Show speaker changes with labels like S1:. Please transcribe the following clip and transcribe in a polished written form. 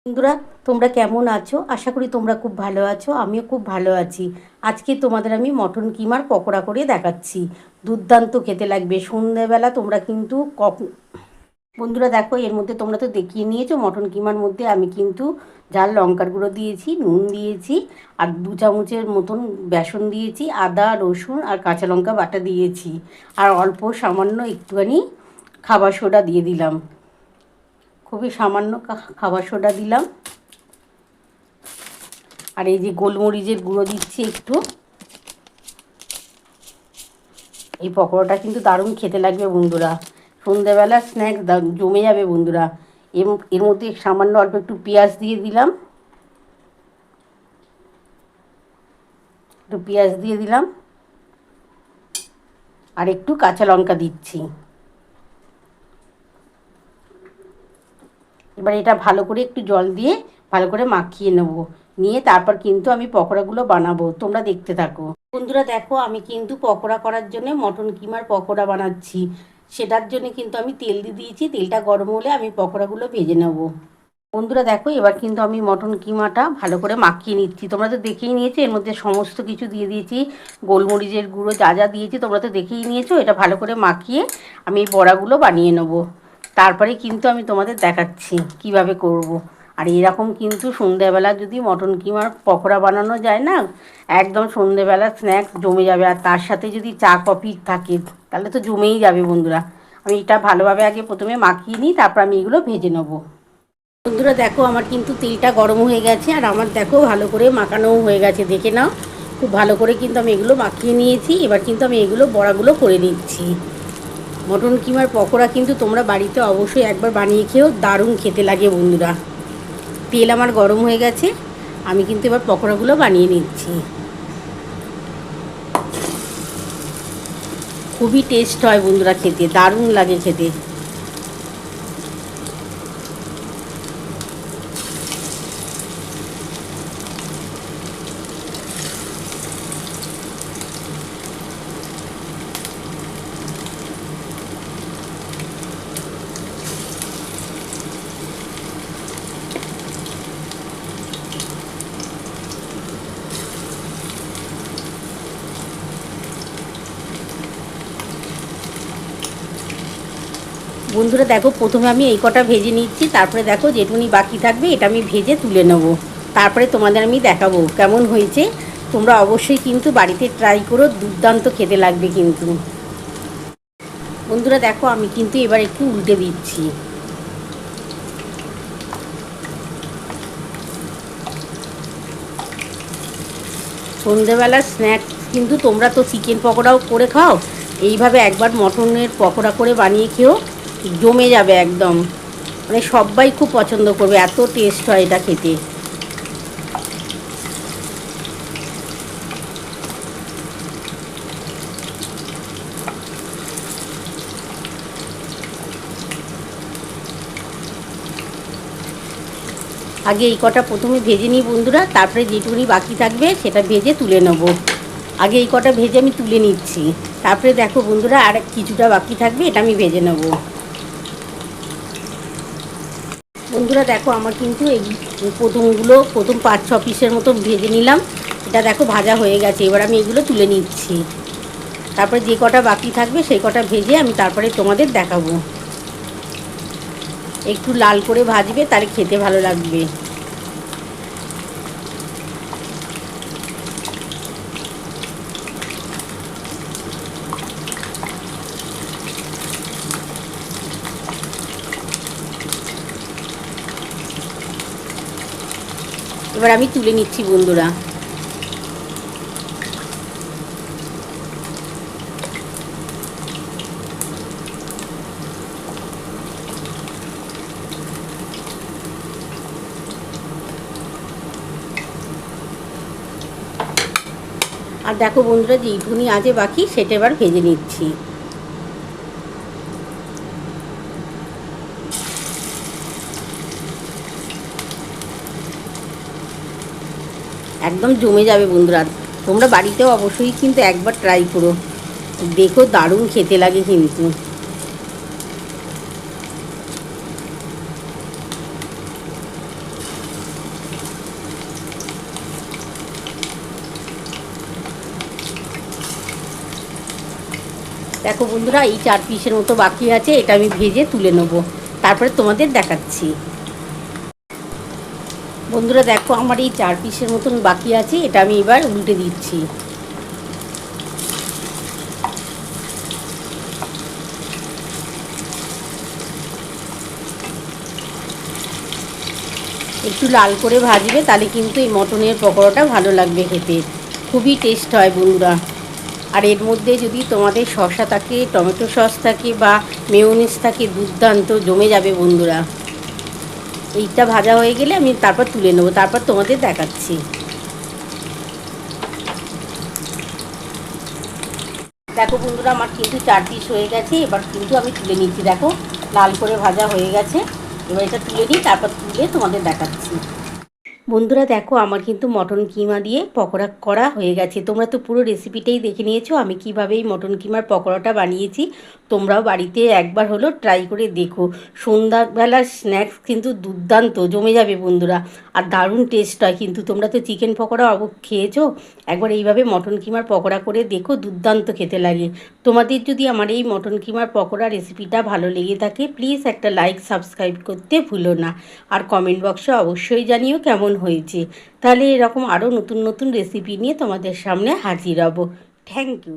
S1: বন্ধুরা, তোমরা কেমন আছো? আশা করি তোমরা খুব ভালো আছো। আমিও খুব ভালো আছি। আজকে তোমাদের আমি মটন কিমার পকোড়া করে দেখাচ্ছি। দুর্দান্ত খেতে লাগবে। সন্ধ্যেবেলা তোমরা কিন্তু বন্ধুরা দেখো, এর মধ্যে তোমরা তো দেখিয়ে নিয়েছো মটন কিমার মধ্যে আমি কিন্তু ঝাল লঙ্কার গুঁড়ো দিয়েছি, নুন দিয়েছি, আর 2 চামচের মতন বেসন দিয়েছি, আদা রসুন আর কাঁচা লঙ্কা বাটা দিয়েছি, আর অল্প সামান্য একটুখানি খাবার সোডা দিয়ে দিলাম। খুবই সামান্য খাবার সোডা দিলাম। আর এই যে গোলমরিচের গুঁড়ো দিচ্ছি একটু। এই পকোড়াটা কিন্তু দারুণ খেতে লাগবে বন্ধুরা। সন্ধ্যেবেলা স্ন্যাক্স জমে যাবে বন্ধুরা। এর মধ্যে সামান্য অল্প একটু পেঁয়াজ দিয়ে দিলাম, আর একটু কাঁচা লঙ্কা দিচ্ছি। এবার এটা ভালো করে একটু জল দিয়ে ভালো করে মাখিয়ে নেব। নিয়ে তারপর কিন্তু আমি পকোড়াগুলো বানাবো, তোমরা দেখতে থাকো। বন্ধুরা দেখো, আমি কিন্তু পকোড়া করার জন্য মটন কিমার পকোড়া বানাচ্ছি। সেটার জন্য কিন্তু আমি তেল দিয়ে দিয়েছি। তেলটা গরম হলে আমি পকোড়াগুলো ভেজে নেব। বন্ধুরা দেখো, এবার কিন্তু আমি মটন কিমাটা ভালো করে মাখিয়ে নিচ্ছি। তোমরা তো দেখেই নিয়েছো, এর মধ্যে সমস্ত কিছু দিয়ে দিয়েছি। গোলমরিচের গুঁড়ো যা যা দিয়েছি তোমরা তো দেখেই নিয়েছো। এটা ভালো করে মাখিয়ে আমি এই বড়াগুলো বানিয়ে নেব। তারপরে কিন্তু আমি তোমাদের দেখাচ্ছি কিভাবে করব। আর এরকম কিন্তু সন্ধ্যেবেলা যদি মটন কিমার পকোড়া বানানো যায় না, একদম সন্ধ্যেবেলা স্ন্যাক্স জমে যাবে। আর তার সাথে যদি চা কফি থাকে তাহলে তো জমেই যাবে বন্ধুরা। আমি এটা ভালোভাবে আগে প্রথমে মাখিয়ে নিই, তারপর আমি এগুলো ভেজে নেবো। বন্ধুরা দেখো, আমার কিন্তু তেলটা গরম হয়ে গেছে, আর আমার দেখো ভালো করে মাখানোও হয়ে গেছে। দেখে নাও, খুব ভালো করে কিন্তু আমি এগুলো মাখিয়ে নিয়েছি। এবার কিন্তু আমি এগুলো বড়াগুলো করে নিচ্ছি। মটন কিমার পকোড়া কিন্তু তোমরা বাড়িতে অবশ্যই একবার বানিয়ে খেও, দারুণ খেতে লাগে বন্ধুরা। তেল আমার গরম হয়ে গেছে, আমি কিন্তু এবার পকোড়াগুলো বানিয়ে নিচ্ছি। খুবই টেস্ট হয় বন্ধুরা, খেতে দারুণ লাগে খেতে। বন্ধুরা দেখো, প্রথমে আমি এই কটা ভেজে নিচ্ছি, তারপরে দেখো যেটুকুনি বাকি থাকবে এটা আমি ভেজে তুলে নেব। তারপরে তোমাদের আমি দেখাবো কেমন হয়েছে। তোমরা অবশ্যই কিন্তু বাড়িতে ট্রাই করো, দুর্দান্ত খেতে লাগবে কিন্তু। বন্ধুরা দেখো, আমি কিন্তু এবার একটু উল্টে দিচ্ছি। সন্ধেবেলার স্ন্যাক্স কিন্তু তোমরা তো চিকেন পকোড়াও করে খাও, এইভাবে একবার মটনের পকোড়া করে বানিয়ে খেও, জমে যাবে একদম। মানে সবাই খুব পছন্দ করবে, এত টেস্ট হয় এটা খেতে। আগে এই কটা প্রথমে ভেজে নিই বন্ধুরা, তারপরে যেটুকুনি বাকি থাকবে সেটা ভেজে তুলে নেব। আগে এই কটা ভেজে আমি তুলে নিচ্ছি, তারপরে দেখো বন্ধুরা আর কিছুটা বাকি থাকবে, এটা আমি ভেজে নেব। বন্ধুরা দেখো, আমার কিন্তু এই প্রথম 5-6 পিসের মতো ভেজে নিলাম। এটা দেখো ভাজা হয়ে গেছে। এবার আমি এগুলো তুলে নিচ্ছি। তারপরে যে কটা বাকি থাকবে সেই কটা ভেজে আমি তারপরে তোমাদের দেখাবো। একটু লাল করে ভাজবে, তাহলে খেতে ভালো লাগবে। এবার আমি তুলে নিচ্ছি বন্ধুরা। আর দেখো বন্ধুরা, যেইটুকুনি আছে বাকি সেটা এবার ভেজে নিচ্ছি। একদম জমে যাবে বন্ধুরা। তোমরা বাড়িতেও অবশ্যই কিন্তু একবার ট্রাই করো, দেখো দারুণ খেতে লাগে কিন্তু। দেখো বন্ধুরা, এই 4 পিসের মতো বাকি আছে, এটা আমি ভেজে তুলে নেবো, তারপরে তোমাদের দেখাচ্ছি। বন্ধুরা দেখো, আমার এই 4 পিসের মতন বাকি আছে, এটা আমি এবার উল্টে দিচ্ছি। একটু লাল করে ভাজবে, তাহলে কিন্তু এই মটনের পকোড়াটা ভালো লাগবে খেতে, খুবই টেস্ট হয় বন্ধুরা। আর এর মধ্যে যদি তোমাদের শসা থাকে, টমেটো সস থাকে বা মেয়োনিজ থাকে, দুর্দান্ত জমে যাবে বন্ধুরা। এইটা ভাজা হয়ে গেলে আমি তারপর তুলে নেবো, তারপর তোমাদের দেখাচ্ছি। দেখো বন্ধুরা, আমার কিন্তু 4 পিস হয়ে গেছে, এবার কিন্তু আমি তুলে নিচ্ছি। দেখো লাল করে ভাজা হয়ে গেছে, এবার এটা তুলে নিই, তারপর তুলে তোমাদের দেখাচ্ছি। বন্ধুরা দেখো, আমার কিন্তু মটন কিমা দিয়ে পকোড়া করা হয়ে গেছে। তোমরা তো পুরো রেসিপিটাই দেখে নিয়েছো, আমি কীভাবে এই মটন কিমার পকোড়াটা বানিয়েছি। তোমরাও বাড়িতে একবার হলো ট্রাই করে দেখো। সন্ধ্যাবেলার স্ন্যাক্স কিন্তু দুর্দান্ত জমে যাবে বন্ধুরা, আর দারুণ টেস্ট হয়। কিন্তু তোমরা তো চিকেন পকোড়া খেয়েছো, একবার এইভাবে মটন কিমার পকোড়া করে দেখো, দুর্দান্ত খেতে লাগে। তোমাদের যদি আমার এই মটন কিমার পকোড়া রেসিপিটা ভালো লেগে থাকে, প্লিজ একটা লাইক সাবস্ক্রাইব করতে ভুলো না। আর কমেন্ট বক্সে অবশ্যই জানিও কেমন হয়েছে। তাহলে এরকম আরও নতুন নতুন রেসিপি নিয়ে তোমাদের সামনে হাজির হব। Thank you.